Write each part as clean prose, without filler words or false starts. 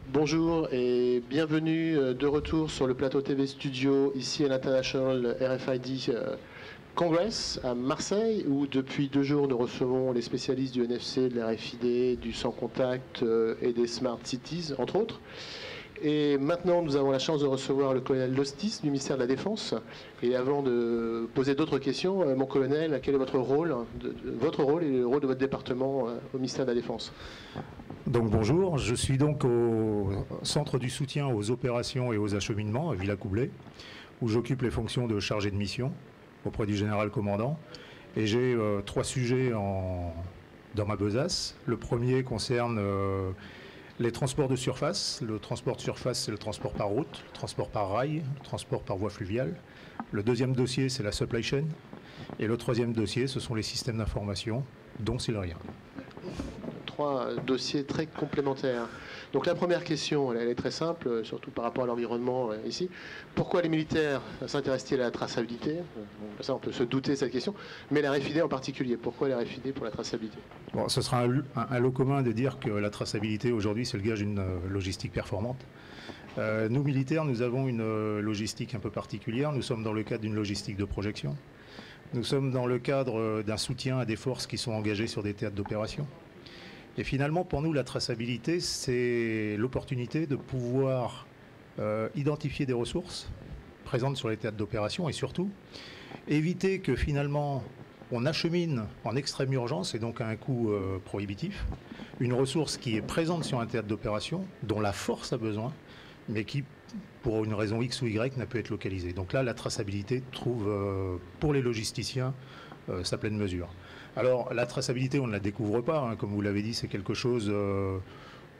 Bonjour et bienvenue de retour sur le plateau TV Studio, ici à l'International RFID Congress à Marseille, où depuis 2 jours nous recevons les spécialistes du NFC, de l'RFID, du sans contact et des Smart Cities, entre autres. Et maintenant, nous avons la chance de recevoir le colonel Lostis du ministère de la Défense. Et avant de poser d'autres questions, mon colonel, quel est votre rôle et le rôle de votre département au ministère de la Défense? Donc bonjour, je suis donc au centre du soutien aux opérations et aux acheminements à Villacoublay, où j'occupe les fonctions de chargé de mission auprès du général commandant. Et j'ai 3 sujets dans ma besace. Le premier concerne les transports de surface. Le transport de surface, c'est le transport par route, le transport par rail, le transport par voie fluviale. Le deuxième dossier, c'est la supply chain. Et le troisième dossier, ce sont les systèmes d'information, dont Sileria. 3 dossiers très complémentaires. Donc la première question, elle est très simple, surtout par rapport à l'environnement ici. Pourquoi les militaires s'intéressent-ils à la traçabilité? Ça, on peut se douter de cette question. Mais la RFID en particulier, pourquoi la RFID pour la traçabilité? Bon, ce sera un lot commun de dire que la traçabilité, aujourd'hui, c'est le gage d'une logistique performante. Nous, militaires, nous avons une logistique un peu particulière. Nous sommes dans le cadre d'une logistique de projection. Nous sommes dans le cadre d'un soutien à des forces qui sont engagées sur des théâtres d'opération. Et finalement, pour nous, la traçabilité, c'est l'opportunité de pouvoir identifier des ressources présentes sur les théâtres d'opération et surtout éviter que finalement on achemine en extrême urgence et donc à un coût prohibitif une ressource qui est présente sur un théâtre d'opération dont la force a besoin, mais qui, pour une raison X ou Y, n'a pu être localisée. Donc là, la traçabilité trouve pour les logisticiens sa pleine mesure. Alors, la traçabilité, on ne la découvre pas. Hein. Comme vous l'avez dit, c'est quelque chose...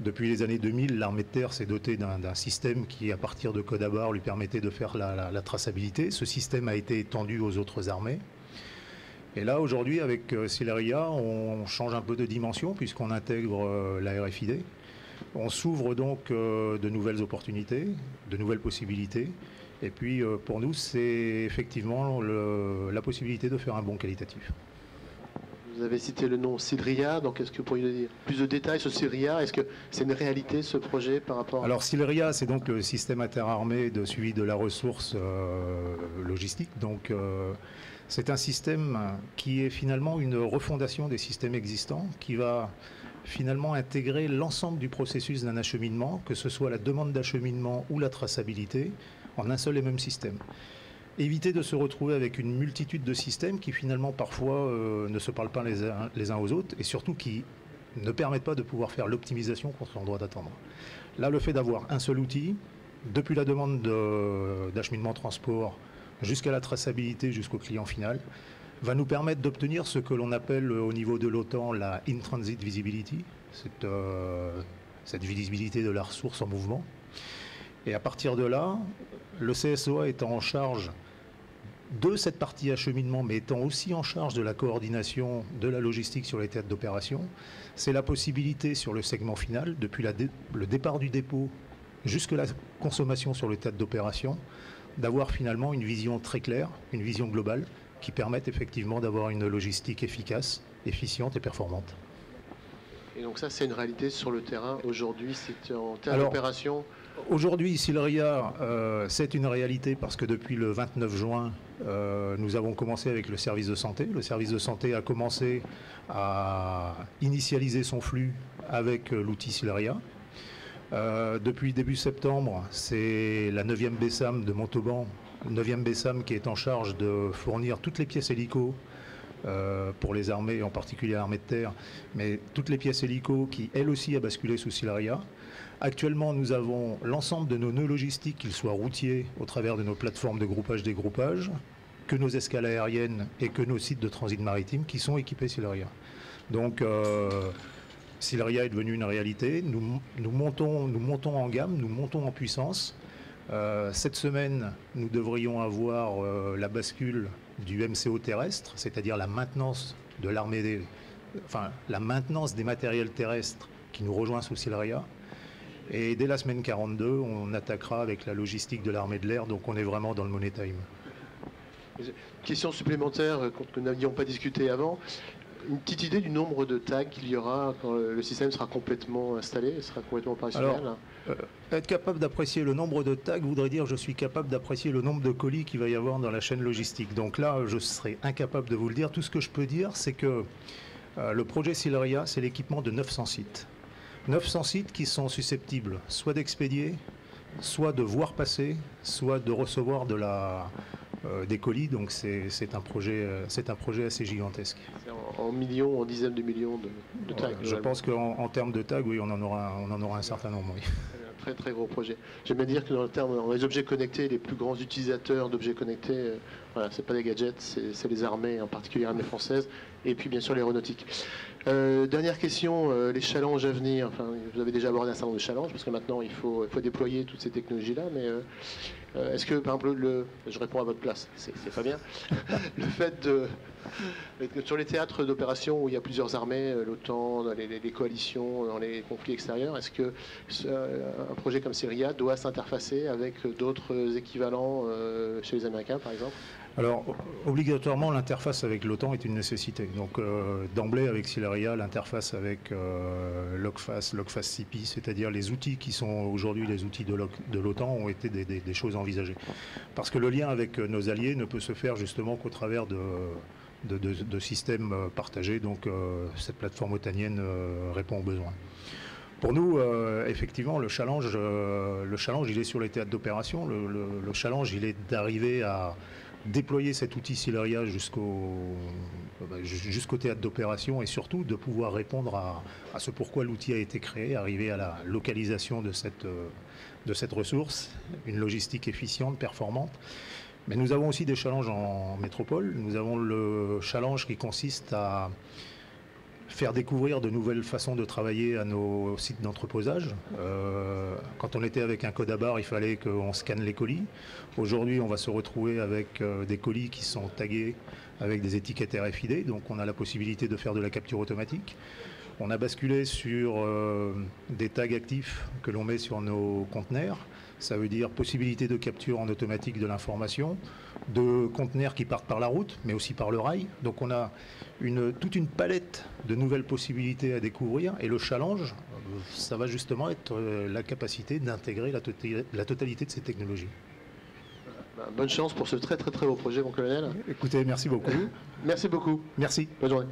depuis les années 2000, l'armée de terre s'est dotée d'un système qui, à partir de code à barre, lui permettait de faire la traçabilité. Ce système a été étendu aux autres armées. Et là, aujourd'hui, avec Sileria, on change un peu de dimension puisqu'on intègre la RFID. On s'ouvre donc de nouvelles opportunités, de nouvelles possibilités. Et puis, pour nous, c'est effectivement la possibilité de faire un bond qualitatif. Vous avez cité le nom Sileria, donc est-ce que vous pourriez nous dire plus de détails sur Sileria? Est-ce que c'est une réalité ce projet par rapport à... Alors Sileria, c'est donc le système interarmé de suivi de la ressource logistique. Donc c'est un système qui est finalement une refondation des systèmes existants, qui va finalement intégrer l'ensemble du processus d'un acheminement, que ce soit la demande d'acheminement ou la traçabilité, en un seul et même système. Éviter de se retrouver avec une multitude de systèmes qui finalement parfois ne se parlent pas les uns aux autres et surtout qui ne permettent pas de pouvoir faire l'optimisation qu'on est en droit d'attendre. Là, le fait d'avoir un seul outil, depuis la demande d'acheminement transport jusqu'à la traçabilité, jusqu'au client final, va nous permettre d'obtenir ce que l'on appelle au niveau de l'OTAN la in-transit visibility, cette visibilité de la ressource en mouvement. Et à partir de là, le CSOA étant en charge de cette partie acheminement, mais étant aussi en charge de la coordination de la logistique sur les théâtres d'opération, c'est la possibilité sur le segment final, depuis le départ du dépôt jusqu'à la consommation sur le théâtre d'opération, d'avoir finalement une vision très claire, une vision globale, qui permette effectivement d'avoir une logistique efficace, efficiente et performante. Et donc ça, c'est une réalité sur le terrain aujourd'hui, c'est en termes d'opération. Aujourd'hui, Sileria, c'est une réalité parce que depuis le 29 juin, nous avons commencé avec le service de santé. Le service de santé a commencé à initialiser son flux avec l'outil Sileria. Depuis début septembre, c'est la 9e BESAM de Montauban, 9e BESAM qui est en charge de fournir toutes les pièces hélico pour les armées, en particulier l'armée de terre, mais toutes les pièces hélico qui, elles aussi, a basculé sous Sileria. Actuellement, nous avons l'ensemble de nos nœuds logistiques, qu'ils soient routiers, au travers de nos plateformes de groupage-dégroupage, que nos escales aériennes et que nos sites de transit maritime qui sont équipés Sileria. Donc, Sileria est devenue une réalité. Nous montons en gamme, nous montons en puissance. Cette semaine, nous devrions avoir la bascule du MCO terrestre, c'est-à-dire la maintenance de l'armée, la maintenance des matériels terrestres qui nous rejoint sous Sileria. Et dès la semaine 42, on attaquera avec la logistique de l'armée de l'air, donc on est vraiment dans le money time. Question supplémentaire que nous n'avions pas discuté avant. Une petite idée du nombre de tags qu'il y aura quand le système sera complètement installé, sera complètement opérationnel? Alors, être capable d'apprécier le nombre de tags voudrait dire que je suis capable d'apprécier le nombre de colis qu'il va y avoir dans la chaîne logistique. Donc là, je serai incapable de vous le dire. Tout ce que je peux dire, c'est que le projet Sileria, c'est l'équipement de 900 sites. 900 sites qui sont susceptibles soit d'expédier, soit de voir passer, soit de recevoir des colis. Donc c'est un projet assez gigantesque. En millions, en dizaines de millions de tags. Je pense qu'en termes de tags, oui, on en aura un certain nombre. Oui. Un très très gros projet. J'aime bien dire que dans les objets connectés, les plus grands utilisateurs d'objets connectés, voilà, c'est pas des gadgets, c'est les armées, en particulier l'armée française, et puis bien sûr l'aéronautique. Dernière question, les challenges à venir. Enfin, vous avez déjà abordé un certain nombre de challenges, parce que maintenant il faut déployer toutes ces technologies-là, mais est-ce que, par exemple, je réponds à votre place, c'est pas bien, le fait de... Sur les théâtres d'opération où il y a plusieurs armées, l'OTAN, les coalitions, dans les conflits extérieurs, est-ce que un projet comme Sileria doit s'interfacer avec d'autres équivalents chez les Américains, par exemple? Alors, obligatoirement, l'interface avec l'OTAN est une nécessité. Donc, d'emblée, avec Sileria, l'interface avec LogFast CP, c'est-à-dire les outils qui sont aujourd'hui les outils de l'OTAN, ont été des choses envisagées. Parce que le lien avec nos alliés ne peut se faire justement qu'au travers de systèmes partagés. Donc, cette plateforme otanienne répond aux besoins. Pour nous, effectivement, le challenge, il est sur les théâtres d'opération. Le challenge, il est d'arriver à déployer cet outil Sileria jusqu'au théâtre d'opération et surtout de pouvoir répondre à ce pourquoi l'outil a été créé, arriver à la localisation de cette ressource, une logistique efficiente, performante. Mais nous avons aussi des challenges en métropole. Nous avons le challenge qui consiste à faire découvrir de nouvelles façons de travailler à nos sites d'entreposage. Quand on était avec un code à barre, il fallait qu'on scanne les colis. Aujourd'hui, on va se retrouver avec des colis qui sont tagués avec des étiquettes RFID, donc on a la possibilité de faire de la capture automatique. On a basculé sur des tags actifs que l'on met sur nos conteneurs. Ça veut dire possibilité de capture en automatique de l'information, de conteneurs qui partent par la route, mais aussi par le rail. Donc on a toute une palette de nouvelles possibilités à découvrir. Et le challenge, ça va justement être la capacité d'intégrer la totalité de ces technologies. Bonne chance pour ce très très très beau projet, mon colonel. Écoutez, merci beaucoup. Merci beaucoup. Merci. Bonne journée.